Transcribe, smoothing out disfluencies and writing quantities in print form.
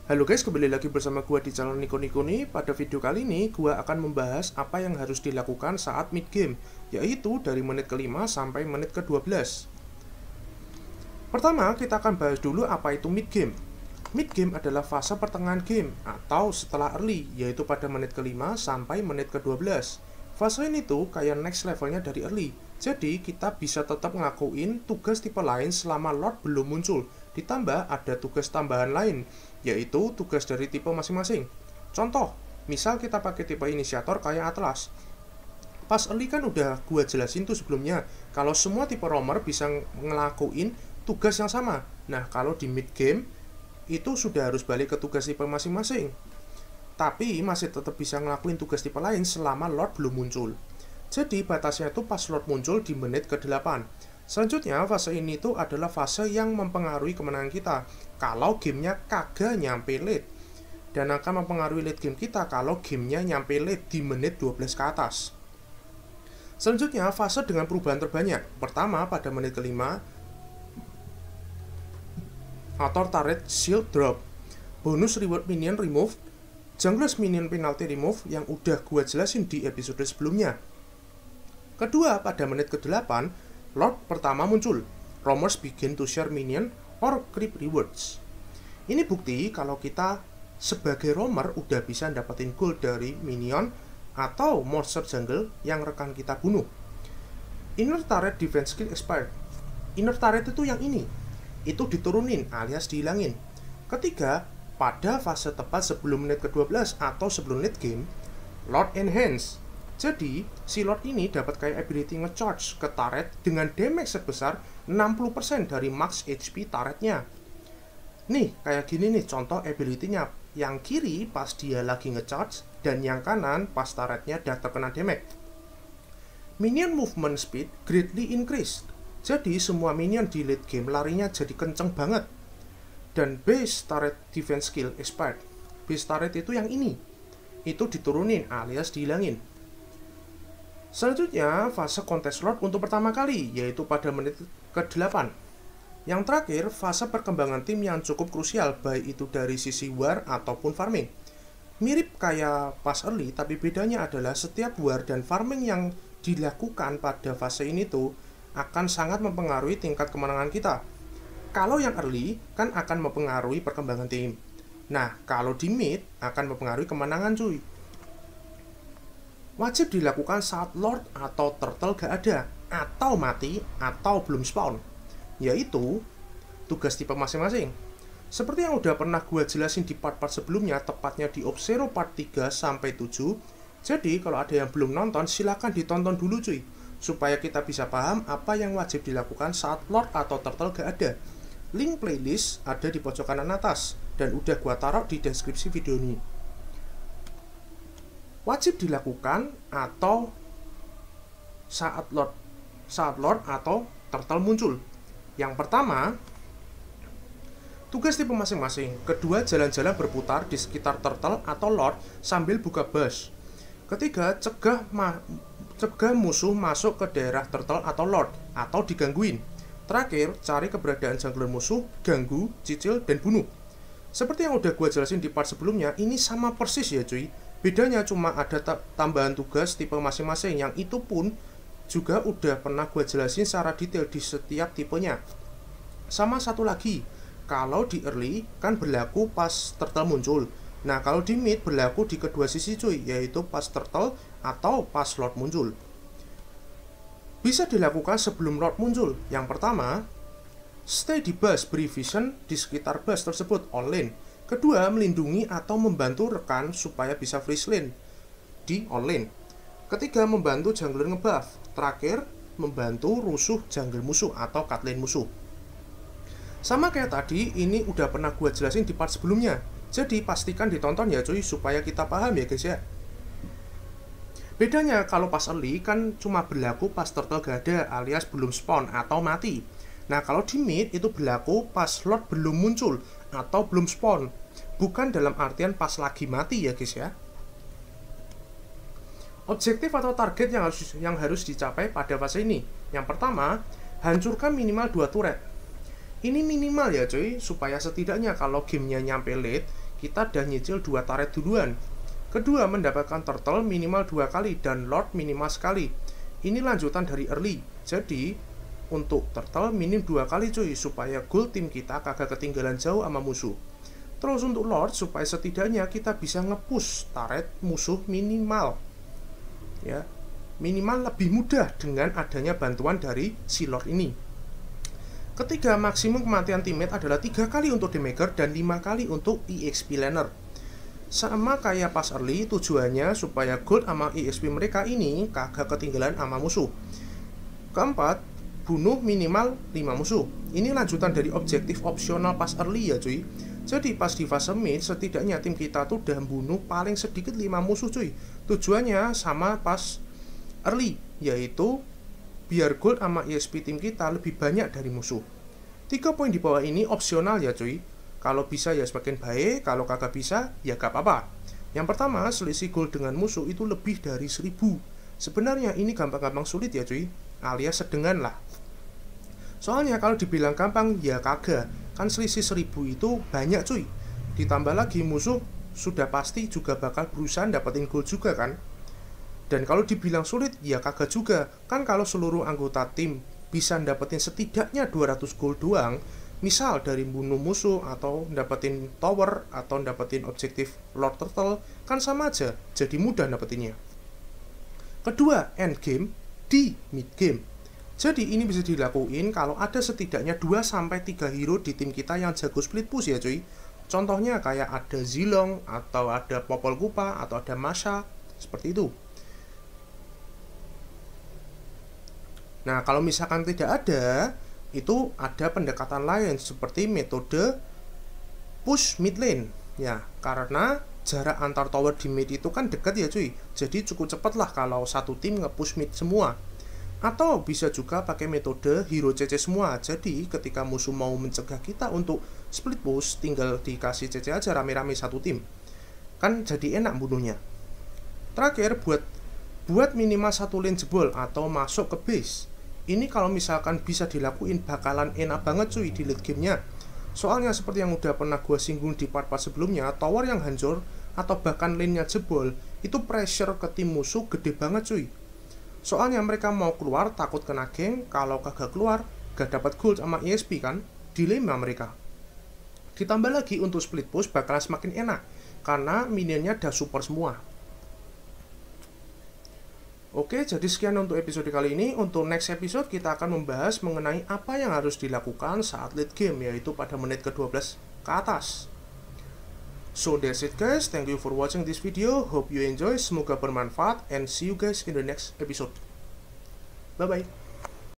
Halo guys, kembali lagi bersama gua di channel Niko Niko nih. Pada video kali ini, gua akan membahas apa yang harus dilakukan saat mid game, yaitu dari menit ke-5 sampai menit ke-12. Pertama, kita akan bahas dulu apa itu mid game. Mid game adalah fase pertengahan game, atau setelah early, yaitu pada menit ke-5 sampai menit ke-12. Fase ini tuh kayak next levelnya dari early. Jadi, kita bisa tetap ngelakuin tugas tipe lain selama Lord belum muncul. Ditambah ada tugas tambahan lain, yaitu tugas dari tipe masing-masing. Contoh, misal kita pakai tipe inisiator kayak Atlas. Pas early kan udah gua jelasin tuh sebelumnya, kalau semua tipe roamer bisa ngelakuin tugas yang sama. Nah, kalau di mid game, itu sudah harus balik ke tugas tipe masing-masing. Tapi masih tetap bisa ngelakuin tugas tipe lain selama Lord belum muncul. Jadi batasnya itu pas Lord muncul di menit ke-8. Selanjutnya, fase ini tuh adalah fase yang mempengaruhi kemenangan kita kalau gamenya kagak nyampe late, dan akan mempengaruhi late game kita kalau gamenya nyampe late di menit 12 ke atas. Selanjutnya, fase dengan perubahan terbanyak. Pertama, pada menit ke-5, atau turret shield drop, bonus reward minion remove, Jungler's minion penalty remove yang udah gua jelasin di episode sebelumnya. Kedua, pada menit ke-8, Lord pertama muncul. Roamers begin to share minion or creep rewards. Ini bukti kalau kita sebagai roamer udah bisa dapetin gold dari minion atau monster jungle yang rekan kita bunuh. Inner turret defense skill expired. Inner turret itu yang ini. Itu diturunin alias dihilangin. Ketiga, pada fase tepat sebelum menit ke-12 atau sebelum late game, Lord enhance. Jadi, si Lord ini dapat kayak ability nge-charge ke turret dengan damage sebesar 60% dari max HP turretnya. Nih, kayak gini nih contoh ability-nya. Yang kiri pas dia lagi nge-charge, dan yang kanan pas turretnya udah terkena damage. Minion movement speed greatly increased. Jadi, semua minion di late game larinya jadi kenceng banget. Dan base turret defense skill expired. Base turret itu yang ini. Itu diturunin alias dihilangin. Selanjutnya, fase contest Lord untuk pertama kali, yaitu pada menit ke-8. Yang terakhir, fase perkembangan tim yang cukup krusial, baik itu dari sisi war ataupun farming. Mirip kayak pas early, tapi bedanya adalah setiap war dan farming yang dilakukan pada fase ini tuh akan sangat mempengaruhi tingkat kemenangan kita. Kalau yang early kan akan mempengaruhi perkembangan tim. Nah, kalau di mid akan mempengaruhi kemenangan cuy. Wajib dilakukan saat Lord atau Turtle gak ada, atau mati, atau belum spawn. Yaitu tugas tipe masing-masing. Seperti yang udah pernah gue jelasin di part-part sebelumnya, tepatnya di Obsero part 3-7. Jadi kalau ada yang belum nonton, silahkan ditonton dulu cuy, supaya kita bisa paham apa yang wajib dilakukan saat Lord atau Turtle gak ada. Link playlist ada di pojok kanan atas, dan udah gua taruh di deskripsi video ini. Wajib dilakukan atau saat Lord atau Turtle muncul. Yang pertama, tugas tipe masing-masing. Kedua, jalan-jalan berputar di sekitar Turtle atau Lord sambil buka bush. Ketiga, cegah musuh masuk ke daerah Turtle atau Lord atau digangguin. Terakhir, cari keberadaan jungler musuh, ganggu, cicil, dan bunuh. Seperti yang udah gue jelasin di part sebelumnya, ini sama persis ya cuy. Bedanya cuma ada tambahan tugas tipe masing-masing, yang itu pun juga udah pernah gue jelasin secara detail di setiap tipenya. Sama satu lagi, kalau di early kan berlaku pas Turtle muncul. Nah, kalau di mid berlaku di kedua sisi cuy, yaitu pas Turtle atau pas Lord muncul. Bisa dilakukan sebelum Lord muncul. Yang pertama, stay di bus, beri vision di sekitar bus tersebut online. Kedua, melindungi atau membantu rekan supaya bisa free lane di online. Ketiga, membantu jungler ngebuff. Terakhir, membantu rusuh jungle musuh atau cut lane musuh. Sama kayak tadi, ini udah pernah gue jelasin di part sebelumnya. Jadi pastikan ditonton ya cuy, supaya kita paham ya guys ya. Bedanya kalau pas early kan cuma berlaku pas Turtle gak ada alias belum spawn atau mati. Nah, kalau di mid itu berlaku pas Lord belum muncul atau belum spawn. Bukan dalam artian pas lagi mati ya guys ya. Objektif atau target yang harus dicapai pada fase ini. Yang pertama, hancurkan minimal 2 turret. Ini minimal ya cuy, supaya setidaknya kalau gamenya nyampe late, kita udah nyicil 2 turret duluan. Kedua, mendapatkan turtle minimal 2 kali dan lord minimal sekali. Ini lanjutan dari early. Jadi, untuk turtle minim 2 kali cuy, supaya gold tim kita kagak ketinggalan jauh sama musuh. Terus untuk lord, supaya setidaknya kita bisa nge-push turret musuh minimal. Ya, minimal lebih mudah dengan adanya bantuan dari si lord ini. Ketiga, maksimum kematian teammate adalah 3 kali untuk damager dan 5 kali untuk EXP laner. Sama kayak pas early, tujuannya supaya gold sama EXP mereka ini kagak ketinggalan sama musuh. Keempat, bunuh minimal 5 musuh. Ini lanjutan dari objektif opsional pas early ya cuy. Jadi pas di fase mid, setidaknya tim kita tuh udah bunuh paling sedikit 5 musuh cuy. Tujuannya sama pas early, yaitu biar gold sama EXP tim kita lebih banyak dari musuh. 3 poin di bawah ini opsional ya cuy. Kalau bisa ya semakin baik, kalau kagak bisa ya gak apa-apa. Yang pertama, selisih gold dengan musuh itu lebih dari 1000. Sebenarnya ini gampang-gampang sulit ya cuy, alias sedengan lah. Soalnya kalau dibilang gampang ya kagak, kan selisih 1000 itu banyak cuy. Ditambah lagi musuh sudah pasti juga bakal berusaha dapetin gold juga kan. Dan kalau dibilang sulit ya kagak juga, kan kalau seluruh anggota tim bisa dapetin setidaknya 200 gold doang, misal dari bunuh musuh atau dapetin tower atau dapetin objektif Lord Turtle, kan sama aja, jadi mudah dapetinnya. Kedua, end game di mid game. Jadi ini bisa dilakuin kalau ada setidaknya 2-3 hero di tim kita yang jago split push ya cuy. Contohnya kayak ada Zilong, atau ada Popol Kupa, atau ada Masha, seperti itu. Nah kalau misalkan tidak ada, itu ada pendekatan lain seperti metode push mid lane ya, karena jarak antar tower di mid itu kan dekat ya cuy, jadi cukup cepat lah kalau satu tim nge-push mid semua. Atau bisa juga pakai metode hero CC semua, jadi ketika musuh mau mencegah kita untuk split push, tinggal dikasih CC aja rame-rame satu tim, kan jadi enak bunuhnya. Terakhir, buat minimal satu lane jebol atau masuk ke base. Ini kalau misalkan bisa dilakuin bakalan enak banget cuy di late gamenya. Soalnya seperti yang udah pernah gue singgung di part-part sebelumnya, tower yang hancur atau bahkan lane-nya jebol, itu pressure ke tim musuh gede banget cuy. Soalnya mereka mau keluar takut kena gank, kalau kagak keluar gak dapat gold sama EXP kan, dilema mereka. Ditambah lagi untuk split push bakalan semakin enak, karena minionnya udah support semua. Oke, jadi sekian untuk episode kali ini. Untuk next episode kita akan membahas mengenai apa yang harus dilakukan saat late game, yaitu pada menit ke-12 ke atas. So that's it guys, thank you for watching this video, hope you enjoy, semoga bermanfaat, and see you guys in the next episode. Bye bye.